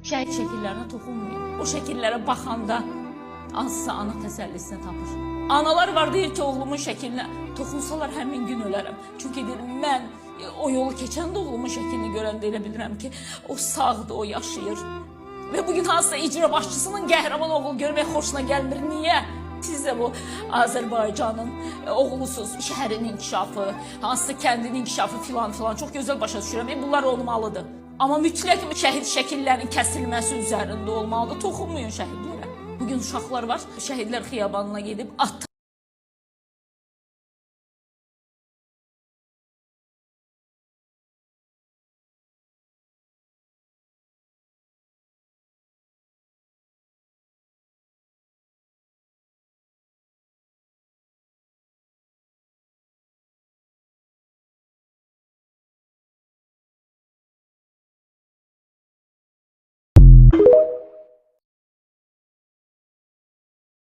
Şəhid şəkillərinə toxunmayın. O şəkillərə baxanda hansısa ana təsəllisini tapır. Analar var deyir ki, oğlumun şəklinə toxunsalar həmin gün ölərəm. Çünki deyir, mən o yolu keçəndə oğlumun şəklini görəndə elə bilirəm ki, o sağdır, o yaşayır. Və bugün hansısa icra başçısının qəhrəman oğlu görmək xoşuna gəlmir. Niyə? Siz də bu Azərbaycanın oğlusuz, şəhərin inkişafı, hansısa kəndin inkişafı filan çox gözəl başa düşürəm. Bunlar olmalıdır. Amma mütləq şəhid şəkillərinin kəsilməsi üzərində olmalıdır. Toxunmayın şəhidlərə. Bugün uşaqlar var, şəhidlər xiyabanına gedib at